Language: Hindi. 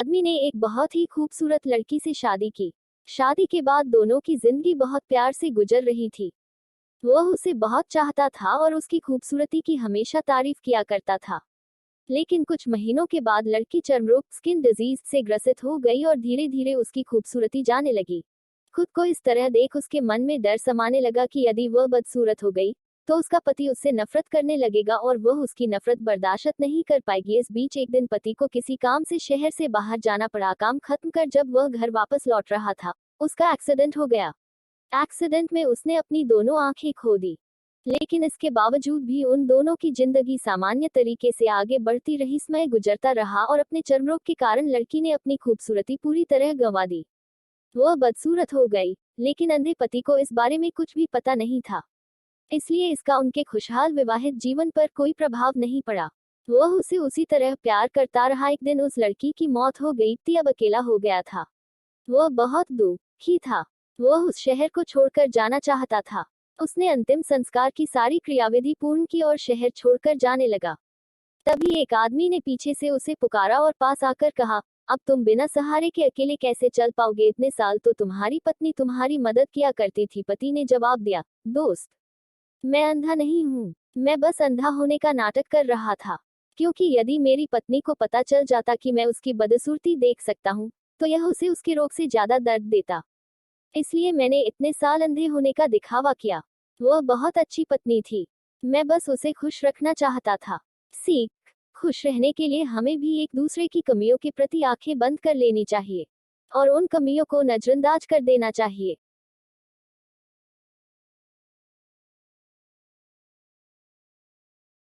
आदमी ने एक बहुत ही खूबसूरत लड़की से शादी की। शादी के बाद दोनों की जिंदगी बहुत प्यार से गुजर रही थी। वह उसे बहुत चाहता था और उसकी खूबसूरती की हमेशा तारीफ किया करता था। लेकिन कुछ महीनों के बाद लड़की चर्मरोग स्किन डिजीज से ग्रसित हो गई और धीरे धीरे उसकी खूबसूरती जाने लगी। खुद को इस तरह देख उसके मन में डर समाने लगा कि यदि वह बदसूरत हो गई तो उसका पति उससे नफरत करने लगेगा और वह उसकी नफरत बर्दाश्त नहीं कर पाएगी। इस बीच एक दिन पति को किसी काम से शहर से बाहर जाना पड़ा। काम खत्म कर जब वह घर वापस लौट रहा था, उसका एक्सीडेंट हो गया। एक्सीडेंट में उसने अपनी दोनों आंखें खो दी। लेकिन इसके बावजूद भी उन दोनों की जिंदगी सामान्य तरीके से आगे बढ़ती रही। समय गुजरता रहा और अपने चर्मरोग के कारण लड़की ने अपनी खूबसूरती पूरी तरह गंवा दी। वह बदसूरत हो गई, लेकिन अंधे पति को इस बारे में कुछ भी पता नहीं था। इसलिए इसका उनके खुशहाल विवाहित जीवन पर कोई प्रभाव नहीं पड़ा। वह उसे उसी तरह प्यार करता रहा। एक दिन उस लड़की की मौत हो गई। पति अब अकेला हो गया था। वह बहुत दुखी था। वह उस शहर को छोड़कर जाना चाहता था। उसने अंतिम संस्कार की सारी क्रियाविधि पूर्ण की और शहर छोड़कर जाने लगा। तभी एक आदमी ने पीछे से उसे पुकारा और पास आकर कहा, अब तुम बिना सहारे के अकेले कैसे चल पाओगे? इतने साल तो तुम्हारी पत्नी तुम्हारी मदद किया करती थी। पति ने जवाब दिया, दोस्त, मैं अंधा नहीं हूँ, मैं बस अंधा होने का नाटक कर रहा था। क्योंकि यदि मेरी पत्नी को पता चल जाता कि मैं उसकी बदसूरती देख सकता हूँ, तो यह उसे उसके रोग से ज्यादा दर्द देता। इसलिए मैंने इतने साल अंधे होने का दिखावा किया। वह बहुत अच्छी पत्नी थी। मैं बस उसे खुश रखना चाहता था। सीख, खुश रहने के लिए हमें भी एक दूसरे की कमियों के प्रति आंखें बंद कर लेनी चाहिए और उन कमियों को नजरअंदाज कर देना चाहिए।